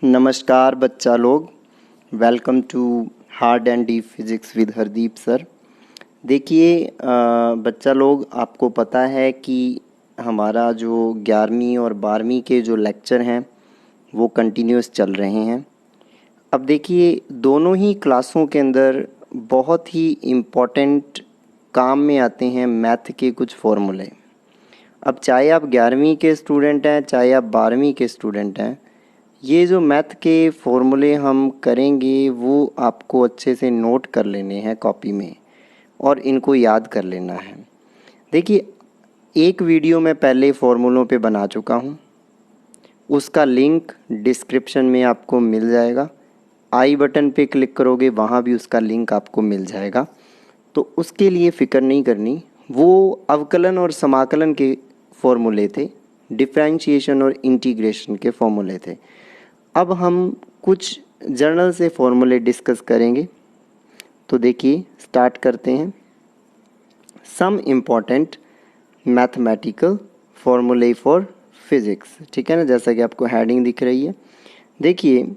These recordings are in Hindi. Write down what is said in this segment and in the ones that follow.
नमस्कार बच्चा लोग, welcome to hard and deep physics with Hardeep sir. देखिए बच्चा लोग, आपको पता है कि हमारा जो 11वीं और 12वीं के जो लेक्चर हैं वो कंटिन्यूस चल रहे हैं। अब देखिए, दोनों ही क्लासों के अंदर बहुत ही इम्पोर्टेंट काम में आते हैं मैथ के कुछ फॉर्मूले। अब चाहे आप 11वीं के स्टूडेंट हैं, चाहे आप 12वीं के स्टूडेंट हैं, ये जो मैथ के फॉर्मूले हम करेंगे वो आपको अच्छे से नोट कर लेने हैं कॉपी में और इनको याद कर लेना है। देखिए, एक वीडियो मैं पहले फॉर्मूलों पे बना चुका हूँ, उसका लिंक डिस्क्रिप्शन में आपको मिल जाएगा। आई बटन पे क्लिक करोगे, वहाँ भी उसका लिंक आपको मिल जाएगा। तो उसके लिए फ़िक्र नहीं करनी, वो अवकलन और समाकलन के फॉर्मूले थे, डिफरेंशिएशन और इंटीग्रेशन के फॉर्मूले थे। अब हम कुछ जर्नल से फॉर्मूले डिस्कस करेंगे। तो देखिए, स्टार्ट करते हैं। सम इम्पॉर्टेंट मैथमेटिकल फॉर्मूले फॉर फिज़िक्स, ठीक है ना, जैसा कि आपको हेडिंग दिख रही है। देखिए,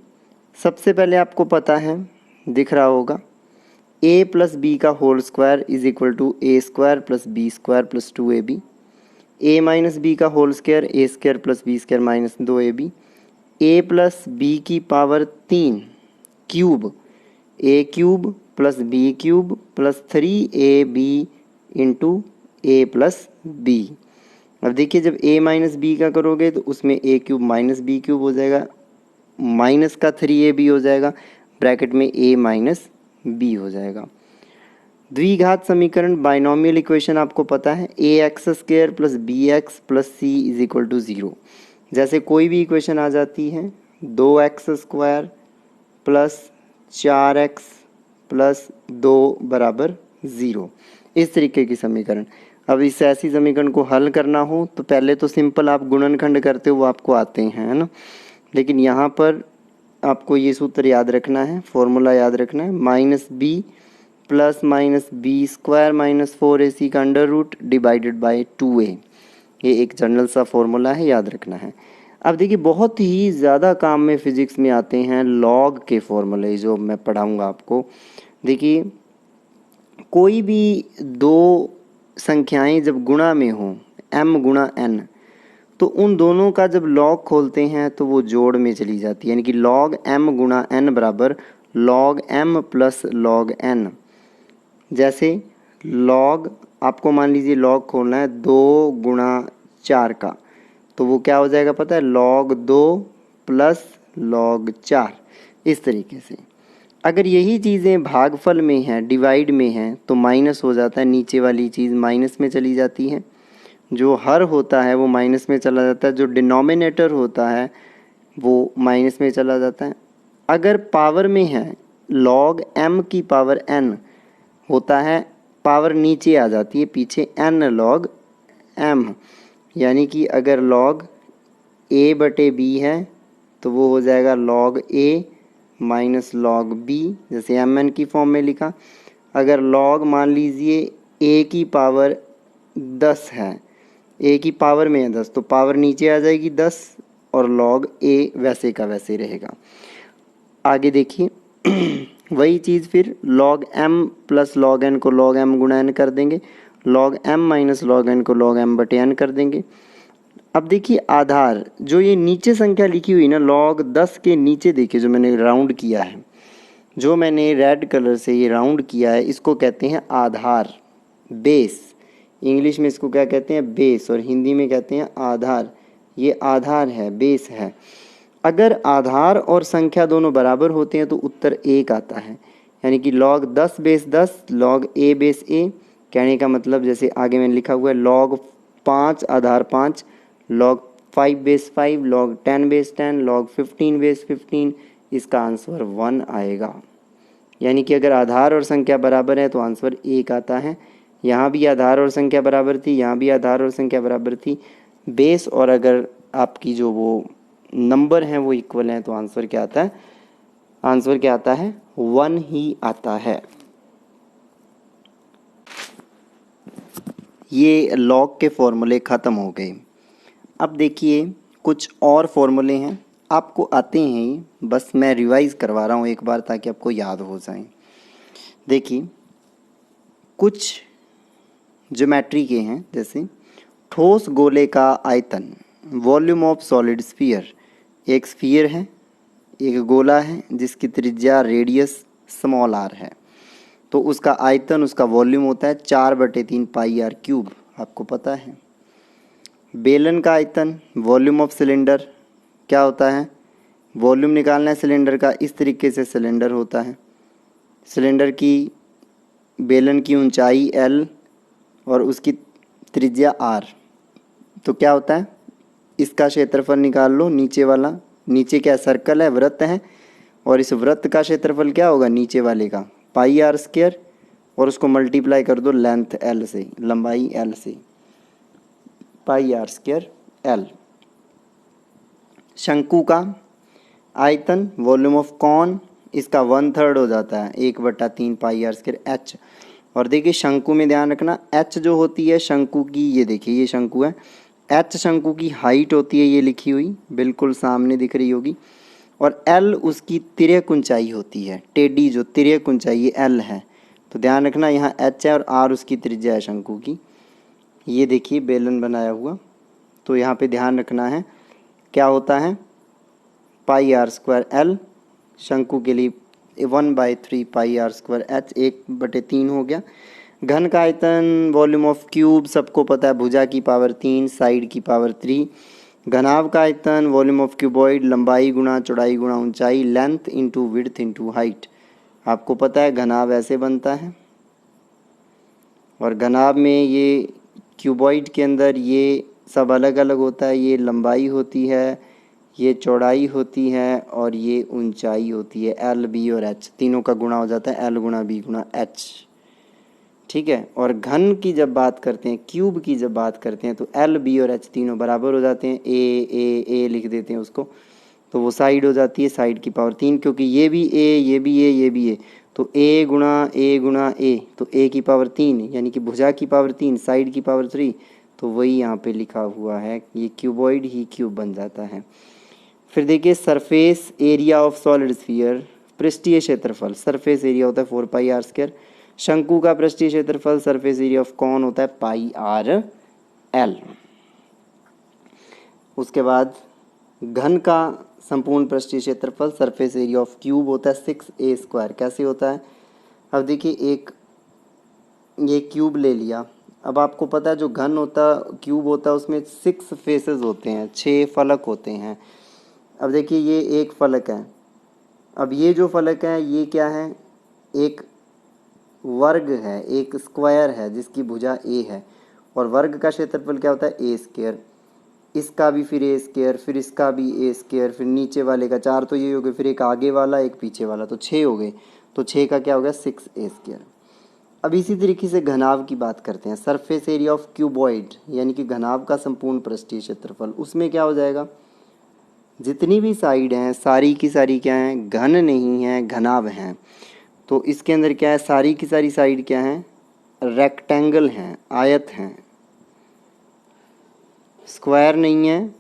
सबसे पहले आपको पता है, दिख रहा होगा, a प्लस बी का whole square is equal to A square plus B square plus 2ab। a minus B का whole square A square plus B square minus 2ab। a plus B की power 3 cube, A cube plus B cube plus 3ab into A plus B. अब देखिए, जब a माइनस बी का करोगे तो उसमें ए क्यूब माइनस बी क्यूब हो जाएगा, माइनस का 3ab हो जाएगा, ब्रैकेट में a माइनस बी हो जाएगा। द्विघात समीकरण बाइनोमियल इक्वेशन आपको पता है, A x square plus B x plus C is equal to 0। जैसे कोई भी इक्वेशन आ जाती है, 2x square plus 4x plus 2 बराबर 0, इस तरीके की समीकरण। अब इस ऐसी समीकरण को हल करना हो तो पहले तो सिंपल आप गुणनखंड करते हो, वो आपको आते हैं, है ना। लेकिन यहाँ पर आपको ये सूत्र याद रखना है, फॉर्मूला याद रखना है, minus B plus minus B square minus 4ac का under root divided by 2a। ये एक जनरल सा फॉर्मूला है, याद रखना है। अब देखिए, बहुत ही ज़्यादा काम में फिजिक्स में आते हैं लॉग के फॉर्मूले, जो मैं पढ़ाऊँगा आपको। देखिए, कोई भी दो संख्याएं जब गुणा में हों, m गुणा n, तो उन दोनों का जब लॉग खोलते हैं तो वो जोड़ में चली जाती है, यानी कि log m गुणा n बराबर log m plus log n। जैसे log, आपको मान लीजिए log खोलना है 2 गुणा 4 का, तो वो क्या हो जाएगा पता है, log 2 प्लस log 4, इस तरीके से। अगर यही चीज़ें भागफल में हैं, डिवाइड में हैं, तो माइनस हो जाता है, नीचे वाली चीज़ माइनस में चली जाती है, जो हर होता है वो माइनस में चला जाता है, जो डिनोमिनेटर होता है वो माइनस में चला जाता है। अगर पावर में है, log m की पावर n होता है, पावर नीचे आ जाती है, पीछे n log m, यानी कि अगर log a बटे b है तो वो हो जाएगा log a minus log b, जैसे mn की फॉर्म में लिखा। अगर log मान लीजिए a की पावर 10 है, a की पावर में है 10, तो पावर नीचे आ जाएगी 10 और log a वैसे का वैसे रहेगा। आगे देखिए, वही चीज़ फिर log m plus log n को log m गुणा n कर देंगे, log m minus log n को log m बटे n कर देंगे। अब देखिए, आधार जो ये नीचे संख्या लिखी हुई ना, log 10 के नीचे देखिए, जो मैंने राउंड किया है, जो मैंने रेड कलर से ये राउंड किया है, इसको कहते हैं आधार, बेस। इंग्लिश में इसको क्या कहते हैं, बेस, और हिंदी में कहते हैं आधार। ये आधार है, बेस है। अगर आधार और संख्या दोनों बराबर होते हैं तो उत्तर 1 आता है, यानी कि log 10 base 10 log a base a। कहने का मतलब, जैसे आगे मैंने लिखा हुआ है, log 5 आधार 5, log 5 base 5, log 10 base 10, log 15 base 15, इसका आंसर 1 आएगा। यानी कि अगर आधार और संख्या बराबर है तो आंसर 1 आता है। यहाँ भी आधार और संख्या बराबर थी, यहाँ भी आधार और संख्या बराबर थी, बेस, और अगर आपकी जो वो नंबर हैं वो इक्वल हैं तो आंसर क्या आता है, आंसर क्या आता है, 1 ही आता है। ये लॉग के फॉर्मूले ख़त्म हो गए। अब देखिए, कुछ और फॉर्मूले हैं, आपको आते हैं ही, बस मैं रिवाइज करवा रहा हूँ एक बार ताकि आपको याद हो जाए। देखिए कुछ ज्योमेट्री के हैं, जैसे ठोस गोले का आयतन, वॉल्यूम ऑफ सॉलिड स्फीयर। एक स्फीयर है, एक गोला है जिसकी त्रिज्या रेडियस स्मॉल आर है, तो उसका आयतन, उसका वॉल्यूम होता है 4/3 पाई आर क्यूब, आपको पता है। बेलन का आयतन, वॉल्यूम ऑफ सिलेंडर क्या होता है, वॉल्यूम निकालना है सिलेंडर का, इस तरीके से सिलेंडर होता है। सिलेंडर की, बेलन की ऊंचाई L और उसकी त्रिज्या R, तो क्या होता है, इसका क्षेत्रफल निकाल लो, नीचे वाला, नीचे क्या सर्कल है, वृत्त है, और इस वृत्त का क्षेत्रफल क्या होगा नीचे वाले का, पाई आर स्क्वायर, और उसको मल्टीप्लाई कर दो लेंथ L से, लंबाई L से, पाई आर स्क्वायर L। शंकु का आयतन, वॉल्यूम ऑफ कॉन, इसका 1/3 हो जाता है 1/3 पाई आर स्क्वायर H। और देखिए शंकु में ध्यान रखना, H जो होती है शंकु की, ये देखिए ये शंकु है, H शंकु की हाइट होती है, ये लिखी हुई बिल्कुल सामने दिख रही होगी, और L उसकी तिर्यक ऊंचाई होती है, टेढ़ी जो तिर्यक ऊंचाई, ये L है। तो ध्यान रखना यहाँ H है और R उसकी त्रिज्या है शंकु की। ये देखिए बेलन बनाया हुआ, तो यहाँ पे ध्यान रखना है क्या होता है, पाई आर स्क्वायर L, शंकु के लिए 1/3 पाई आर स्क्वायर H, 1/3 हो गया। घन का आयतन, वॉल्यूम ऑफ क्यूब सबको पता है, भुजा की पावर 3, साइड की पावर 3। घनाभ का आयतन, वॉल्यूम ऑफ क्यूबॉइड, लंबाई गुणा चौड़ाई गुणा ऊंचाई, length into width into height. आपको पता है घनाभ ऐसे बनता है, और घनाभ में ये क्यूबॉइड के अंदर ये सब अलग अलग होता है, ये लंबाई होती है, ये चौड़ाई होती है, और ये ऊंचाई होती है, L, B और H, तीनों का गुणा हो जाता है L गुणा B गुणा H, ठीक है। और घन की जब बात करते हैं, क्यूब की जब बात करते हैं, तो L, B और H तीनों बराबर हो जाते हैं, A लिख देते हैं उसको, तो वो साइड हो जाती है, साइड की पावर 3, क्योंकि ये भी A, ये भी A, ये भी A, तो A गुणा A, तो A की पावर 3, यानी कि भुजा की पावर 3, साइड की पावर 3, तो वही यहाँ पे लिखा हुआ है, ये क्यूबॉइड ही क्यूब बन जाता है। फिर देखिए surface area of solid sphere, पृष्ठीय क्षेत्रफल, सरफेस एरिया होता है 4 पाई आर स्क्वायर। शंकु का पृष्ठीय क्षेत्रफल, सरफेस एरिया ऑफ कॉन होता है पाई आर L। उसके बाद घन का संपूर्ण पृष्ठीय क्षेत्रफल, सरफेस एरिया ऑफ क्यूब होता है 6a स्क्वायर। कैसे होता है, अब देखिए एक ये क्यूब ले लिया, अब आपको पता है जो घन होता क्यूब होता है उसमें 6 फेसेस होते हैं, 6 फलक होते हैं। अब देखिए ये एक फलक है, अब ये जो फलक है ये क्या है, एक वर्ग है, एक स्क्वायर है जिसकी भुजा A है, और वर्ग का क्षेत्रफल क्या होता है A स्क्वायर, इसका भी फिर A स्क्वायर, फिर इसका भी A स्क्वायर, फिर नीचे वाले का 4, तो ये हो गए, फिर एक आगे वाला एक पीछे वाला, तो 6 हो गए, तो 6 का क्या हो गया 6a स्क्वायर। अब इसी तरीके से घनाभ की बात करते हैं, सरफेस एरिया ऑफ क्यूबॉइड, यानी कि घनाभ का संपूर्ण पृष्ठीय क्षेत्रफल, उसमें क्या हो जाएगा, जितनी भी साइड हैं सारी की सारी क्या हैं, घन नहीं हैं, घनाभ हैं। तो इसके अंदर क्या है, सारी की सारी साइड क्या हैं, रेक्टेंगल हैं, आयत हैं, स्क्वायर नहीं है,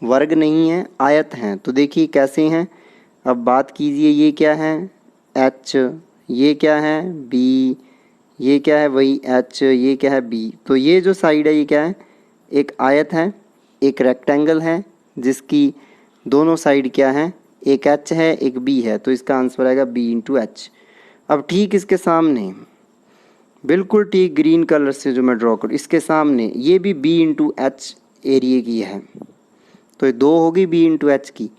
वर्ग नहीं है, आयत हैं। तो देखिए कैसे हैं, अब बात कीजिए, ये क्या है H, ये क्या है B, ये क्या है वही H, ये क्या है B। तो ये जो साइड है ये क्या है, एक आयत है, एक रेक्टेंगल है, जिसकी दोनों साइड क्या है, एक H है एक B है, तो इसका आंसर आएगा B इंटू H। अब ठीक इसके सामने, बिल्कुल ठीक ग्रीन कलर से जो मैं ड्रॉ करूँ, इसके सामने ये भी B इंटू H एरिए की है, तो ये 2 होगी B इंटू H की,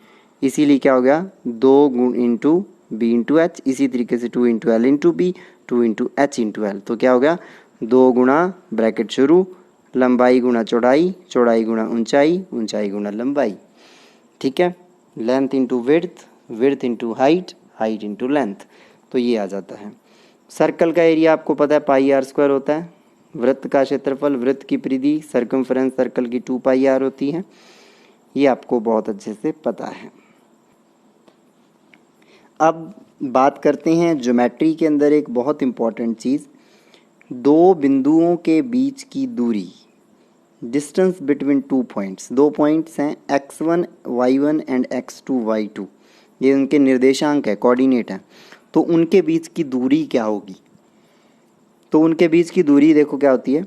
इसीलिए क्या हो गया 2 गुण इंटू B इंटू H। इसी तरीके से 2 into L into B, 2 into H into L, तो क्या हो गया 2 गुणा ब्रैकेट शुरू, लंबाई गुणा चौड़ाई, चौड़ाई गुणा ऊंचाई, ऊंचाई गुणा लंबाई, ठीक है। Length into width, width into height, height into length, तो ये आ जाता है। सर्कल का एरिया आपको पता है पाई आर स्क्वायर होता है। वृत्त का क्षेत्रफल, वृत्त की परिधि, सर्कमफ्रेंस सर्कल की 2 पाई आर होती है, ये आपको बहुत अच्छे से पता है। अब बात करते हैं ज्योमेट्री के अंदर एक बहुत इम्पॉर्टेंट चीज़, दो बिंदुओं के बीच की दूरी, डिस्टेंस बिटवीन टू पॉइंट्स, दो पॉइंट्स हैं x1 y1 and x2 y2, ये उनके निर्देशांक है, कोऑर्डिनेट है। तो उनके बीच की दूरी क्या होगी? तो उनके बीच की दूरी देखो क्या होती है,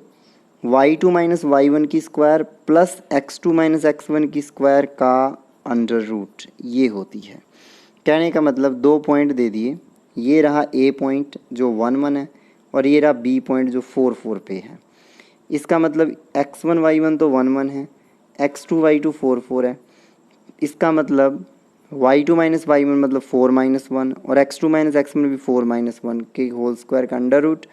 y2 माइनस वाई की square plus x2 minus x1 की स्क्वायर का अंडर रूट, ये होती है। कहने का मतलब दो पॉइंट दे दिए, ये रहा a पॉइंट जो 1 1 है और ये रहा b पॉइंट जो 4 4 पे है। इसका मतलब x1 y1 तो 1 1 है, x2 y2 4 4 है। इसका मतलब y2 माइनस वाई वन मतलब 4 माइनस 1 और x2 माइनस x1 भी 4 माइनस 1 के होल स्क्वायर का अंडर रूट।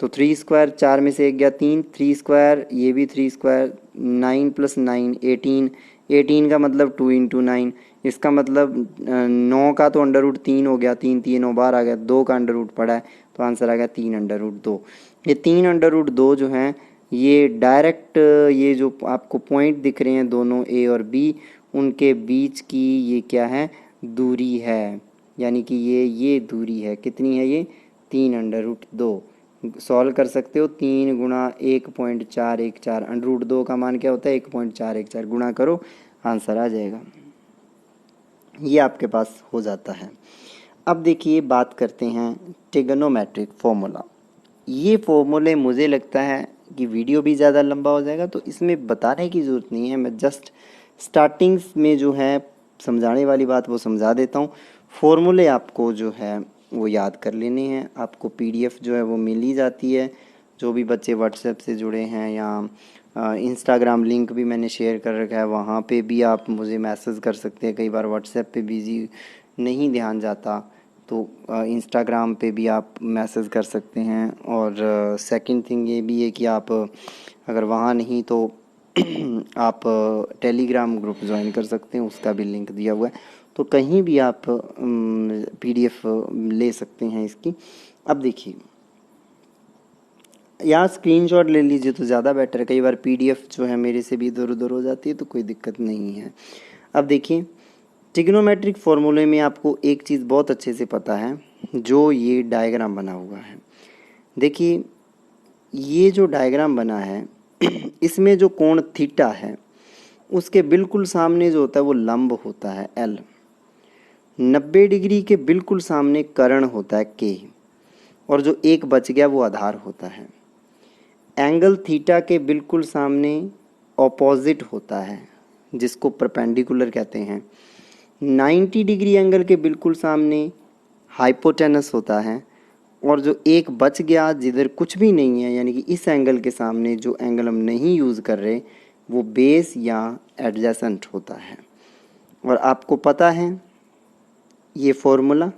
तो 3 स्क्वायर, 4 में से 1 गया 3, 3 स्क्वायर ये भी 3 स्क्वायर, 9 प्लस 9 18, 18 का मतलब 2 इंटू 9। इसका मतलब 9 का तो अंडर रूट 3 हो गया, 3 3 9 बार आ गया, 2 का अंडर रूट पड़ा है तो आंसर आ गया 3 अंडर रूट 2। ये 3 अंडर रूट 2 जो हैं ये डायरेक्ट ये जो आपको पॉइंट दिख रहे हैं दोनों ए और बी, उनके बीच की ये क्या है, दूरी है। यानी कि ये दूरी है, कितनी है ये, 3 अंडर रूट 2। सॉल्व कर सकते हो, 3 गुणा 1.414, अंडर रूट 2 का मान क्या होता है 1.414, गुणा करो आंसर आ जाएगा। ये आपके पास हो जाता है। अब देखिए बात करते हैं ट्रिग्नोमेट्रिक फॉर्मूला। ये फॉर्मूले मुझे लगता है कि वीडियो भी ज़्यादा लंबा हो जाएगा तो इसमें बताने की ज़रूरत नहीं है, मैं जस्ट स्टार्टिंग्स में जो है समझाने वाली बात वो समझा देता हूँ। फॉर्मूले आपको जो है वो याद कर लेने हैं। आपको पीडीएफ जो है वो मिल ही जाती है, जो भी बच्चे व्हाट्सएप से जुड़े हैं या इंस्टाग्राम लिंक भी मैंने शेयर कर रखा है, वहाँ पे भी आप मुझे मैसेज कर सकते हैं। कई बार व्हाट्सएप पे बिज़ी नहीं ध्यान जाता तो इंस्टाग्राम पे भी आप मैसेज कर सकते हैं। और सेकंड थिंग ये भी है कि आप अगर वहाँ नहीं तो आप टेलीग्राम ग्रुप ज्वाइन कर सकते हैं, उसका भी लिंक दिया हुआ है। तो कहीं भी आप पीडीएफ ले सकते हैं इसकी। अब देखिए यहाँ स्क्रीनशॉट ले लीजिए तो ज़्यादा बेटर है, कई बार पीडीएफ जो है मेरे से भी इधर उधर हो जाती है तो कोई दिक्कत नहीं है। अब देखिए ट्रिग्नोमेट्रिक फॉर्मूले में आपको एक चीज़ बहुत अच्छे से पता है, जो ये डायग्राम बना हुआ है। देखिए ये जो डायग्राम बना है इसमें जो कोण थीटा है उसके बिल्कुल सामने जो होता है वो लंब होता है एल, 90 डिग्री के बिल्कुल सामने कर्ण होता है के, और जो एक बच गया वो आधार होता है। एंगल थीटा के बिल्कुल सामने ऑपोजिट होता है जिसको परपेंडिकुलर कहते हैं। 90 डिग्री एंगल के बिल्कुल सामने हाइपोटेनस होता है, और जो एक बच गया जिधर कुछ भी नहीं है यानी कि इस एंगल के सामने जो एंगल हम नहीं यूज़ कर रहे वो बेस या एडजेसेंट होता है। और आपको पता है ये फॉर्मूला,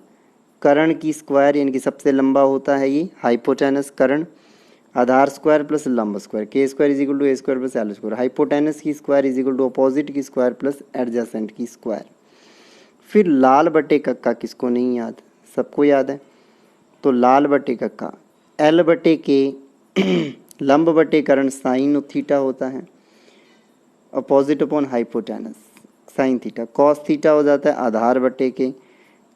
कर्ण की स्क्वायर यानी कि सबसे लंबा होता है ये हाइपोटेनस कर्ण, आधार स्क्वायर प्लस लंब स्क्वायर, के square is equal to A square plus L square, hypotenuse की square is equal to opposite की स्क्वायर प्लस एडजेसेंट की स्क्वायर। फिर लाल बटे कक्का किसको नहीं याद, सबको याद है। तो लाल बटे कक्का एल बटे के लंब बटे कर्ण साइन थीटा होता है, opposite upon hypotenuse sine theta, cos theta हो जाता है आधार बटे के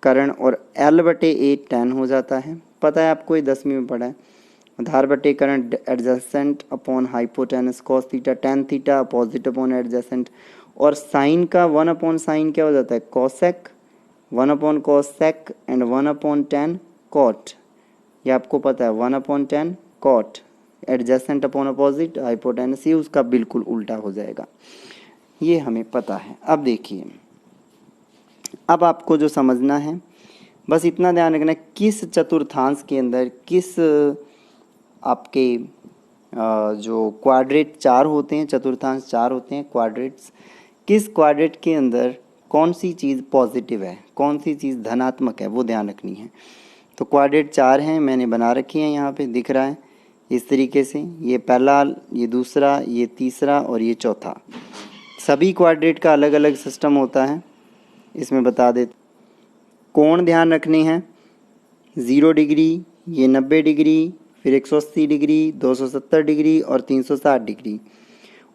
कर्ण, और एल बटे ए टेन हो जाता है, पता है आपको ये 10वीं में पढ़ा है। आधार बटे कर्ण adjacent upon hypotenuse cos theta, tan theta opposite upon adjacent, और साइन का 1 अपॉन साइन क्या हो जाता है cosec, 1 upon cosec and 1 upon tan cot, ये आपको पता है 1 upon tan cot, adjacent upon opposite hypotenuse, ये उसका बिल्कुल उल्टा हो जाएगा, ये हमें पता है। अब देखिए अब आपको जो समझना है बस इतना ध्यान रखना है, किस चतुर्थांश के अंदर किस आपके जो क्वाड्रेट 4 होते हैं, चतुर्थांश 4 होते हैं क्वाड्रेट्स, किस क्वाड्रेट के अंदर कौन सी चीज़ पॉजिटिव है, कौन सी चीज़ धनात्मक है, वो ध्यान रखनी है। तो क्वाड्रेट 4 हैं, मैंने बना रखी हैं, यहाँ पे दिख रहा है इस तरीके से, ये पहला, ये दूसरा, ये तीसरा और ये चौथा। सभी क्वाड्रेट का अलग अलग सिस्टम होता है, इसमें बता देते। कोण ध्यान रखने हैं, 0 डिग्री, ये 90 डिग्री, फिर 180 डिग्री, 270 डिग्री और 360 डिग्री।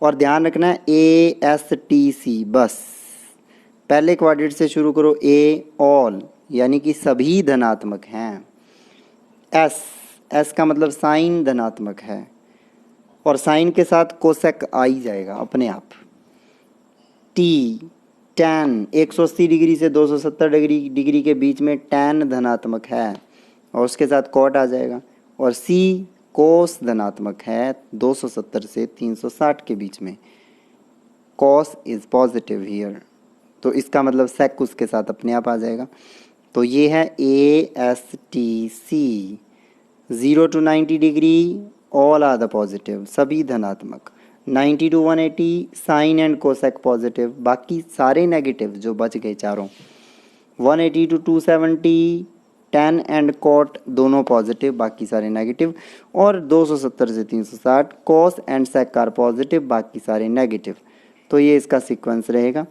और ध्यान रखना है ASTC, बस पहले क्वाड्रेट से शुरू करो, A ऑल यानी कि सभी धनात्मक हैं, S का मतलब साइन धनात्मक है, और साइन के साथ कोसेक आ ही जाएगा अपने आप। टी टैन 180 डिग्री से 270 डिग्री के बीच में टैन धनात्मक है और उसके साथ कॉट आ जाएगा। और सी कोस धनात्मक है 270 से 360 के बीच में, कॉस इज पॉजिटिव हियर, तो इसका मतलब सेक उसके साथ अपने आप आ जाएगा। तो ये है ASTC 0 to 90 degree all are the positive, सभी धनात्मक। 90 to 180 sine and cosec positive, बाकी सारे नेगेटिव जो बच गए चारों। 180 to 270 टैन एंड कॉट दोनों पॉजिटिव, बाकी सारे नेगेटिव। और 270 से 360 cos and sec are positive, बाकी सारे नेगेटिव। तो ये इसका सीक्वेंस रहेगा।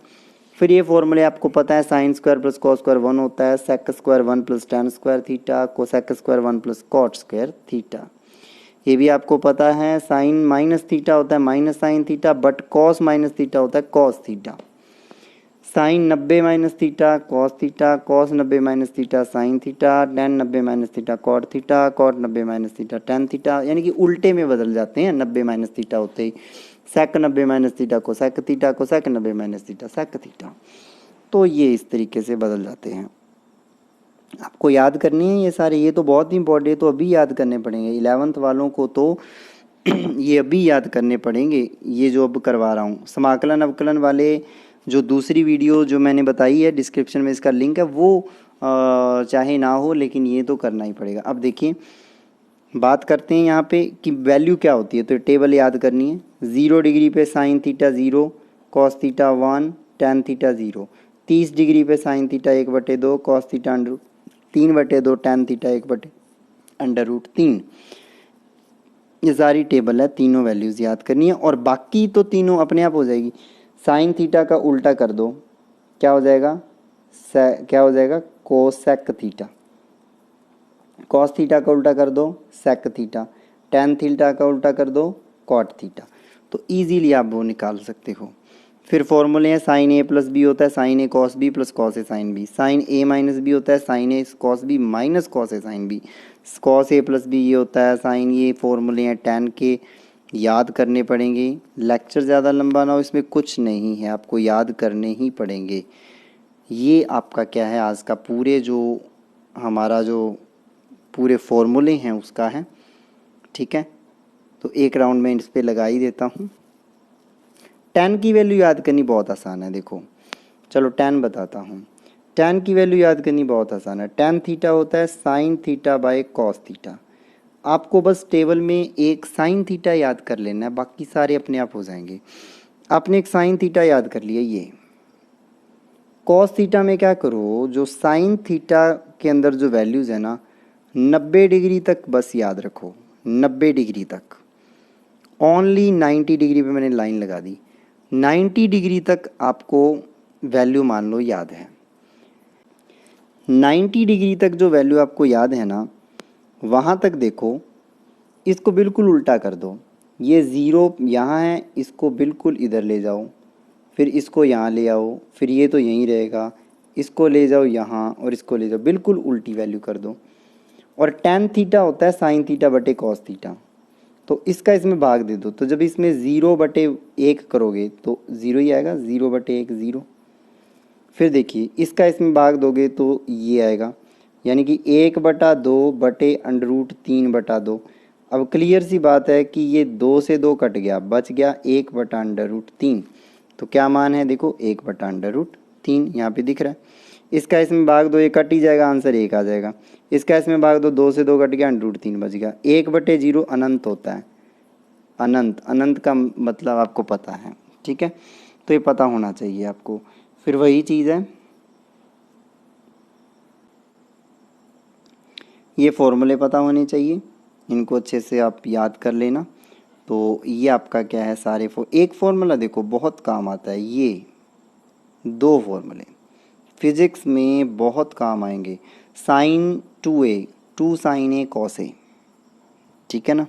फिर ये फॉर्मूले आपको पता है, sine square plus cos square 1 होता है, sec square 1 plus tan square theta, cosec square 1 plus cot square theta. ये भी आपको पता है, साइन माइनस थीटा होता है minus sine theta, but cos minus theta होता है cos theta. Sine 90 minus theta cos theta, cos 90 minus theta sine theta, tan 90 minus theta cot theta, cot 90 minus theta tan theta, यानी कि उल्टे में बदल जाते हैं 90 माइनस थीटा होते ही। सेक 90 माइनस थीटा को सेक थीटा, को सेक 90 माइनस थीटा सेक थीटा। तो ये इस तरीके से बदल जाते हैं। आपको याद करनी है ये सारे, ये तो बहुत ही इंपॉर्टेंट है, तो अभी याद करने पड़ेंगे 11th वालों को, तो ये अभी याद करने पड़ेंगे, ये जो अब करवा रहा हूँ। समाकलन अवकलन वाले जो दूसरी वीडियो जो मैंने बताई है, डिस्क्रिप्शन में इसका लिंक है, वो चाहे ना हो लेकिन ये तो करना ही पड़ेगा। अब देखिए बात करते हैं यहाँ पे कि वैल्यू क्या होती है, तो टेबल याद करनी है। 0 डिग्री पे sine theta 0, cos theta 1, tan theta 0। 30 degree पे sine theta 1/2, cos theta under 3/2, tan theta 1/√3। ये सारी टेबल है, तीनों वैल्यूज़ याद करनी है। और बाकी तो तीनों अपने आप हो जाएगी। साइन थीटा का उल्टा कर दो, क्या हो जाएगा, क्या हो जाएगा, कोसेक थीटा। कॉस थीटा का उल्टा कर दो सेक थीटा, टैन थीटा का उल्टा कर दो कॉट थीटा। तो इजीली आप वो निकाल सकते हो। फिर फॉर्मूले हैं, साइन ए प्लस बी होता है sign A cos B plus cos A sine B, sign A minus B होता है sign A cos B minus cos A sine B, cos A plus B ये होता है साइन। ये फॉर्मूले हैं टैन के, याद करने पड़ेंगे। लेक्चर ज़्यादा लंबा ना हो, इसमें कुछ नहीं है, आपको याद करने ही पड़ेंगे। ये आपका क्या है, आज का पूरे जो हमारा जो पूरे फॉर्मूले हैं उसका है, ठीक है। तो एक राउंड में इस पर लगा ही देता हूँ। टैन की वैल्यू याद करनी बहुत आसान है, देखो चलो टैन बताता हूँ। टैन की वैल्यू याद करनी बहुत आसान है। टैन थीटा होता है sine theta by cos theta. आपको बस टेबल में एक साइन थीटा याद कर लेना है, बाकी सारे अपने आप हो जाएंगे। आपने एक साइन थीटा याद कर लिया, ये कॉस थीटा में क्या करो, जो साइन थीटा के अंदर जो वैल्यूज़ है ना 90 डिग्री तक बस याद रखो, 90 डिग्री तक, ओनली 90 डिग्री पे मैंने लाइन लगा दी। 90 डिग्री तक आपको वैल्यू मान लो याद है। 90 डिग्री तक जो वैल्यू आपको याद है ना, वहाँ तक देखो, इसको बिल्कुल उल्टा कर दो। ये ज़ीरो यहाँ है, इसको बिल्कुल इधर ले जाओ, फिर इसको यहाँ ले आओ, फिर ये तो यहीं रहेगा, इसको ले जाओ यहाँ और इसको ले जाओ, बिल्कुल उल्टी वैल्यू कर दो। और टैन थीटा होता है साइन थीटा बटे कॉस थीटा, तो इसका इसमें भाग दे दो। तो जब इसमें 0/1 करोगे तो 0 ही आएगा, 0/1 0। फिर देखिए इसका इसमें भाग दोगे तो ये आएगा, यानी कि 1/2 बटे √3/2। अब क्लियर सी बात है कि ये 2 से 2 कट गया, बच गया 1/√3। तो क्या मान है, देखो 1/√3 यहाँ पे दिख रहा है। इसका इसमें भाग दो, ये कट ही जाएगा, आंसर 1 आ जाएगा। इसका इसमें भाग दो, 2 से 2 कट गया, √3 बच गया। 1/0 अनंत होता है, अनंत, अनंत का मतलब आपको पता है, ठीक है। तो ये पता होना चाहिए आपको। फिर वही चीज़ है, ये फॉर्मूले पता होने चाहिए, इनको अच्छे से आप याद कर लेना। तो ये आपका क्या है, सारे एक फॉर्मूला देखो बहुत काम आता है, ये 2 फॉर्मूले फिजिक्स में बहुत काम आएंगे। Sign 2a 2 sign A cos A, ठीक है ना।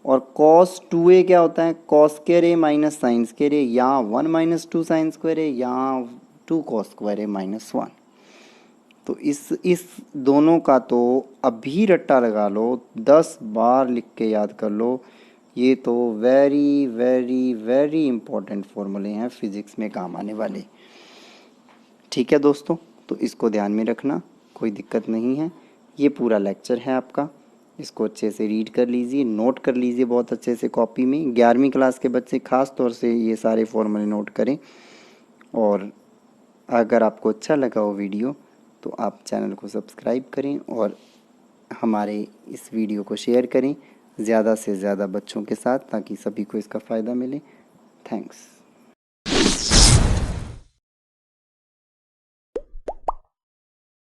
और कॉस 2a क्या होता है, कॉस स्क्वायर ए माइनस साइन स्क्वायर ए, या 1 - 2 साइन स्क्वायर ए, या 2 कॉस स्क्वायर ए -1। तो इस दोनों का तो अभी रट्टा लगा लो, 10 बार लिख के याद कर लो। ये तो वेरी वेरी वेरी इम्पोर्टेंट फॉर्मूले हैं फिज़िक्स में काम आने वाले। ठीक है दोस्तों, तो इसको ध्यान में रखना, कोई दिक्कत नहीं है। ये पूरा लेक्चर है आपका, इसको अच्छे से रीड कर लीजिए, नोट कर लीजिए बहुत अच्छे से कॉपी में। 11वीं क्लास के बच्चे ख़ास तौर से ये सारे फॉर्मूले नोट करें। और अगर आपको अच्छा लगा वो वीडियो तो आप चैनल को सब्सक्राइब करें और हमारे इस वीडियो को शेयर करें ज़्यादा से ज़्यादा बच्चों के साथ, ताकि सभी को इसका फ़ायदा मिले। थैंक्स।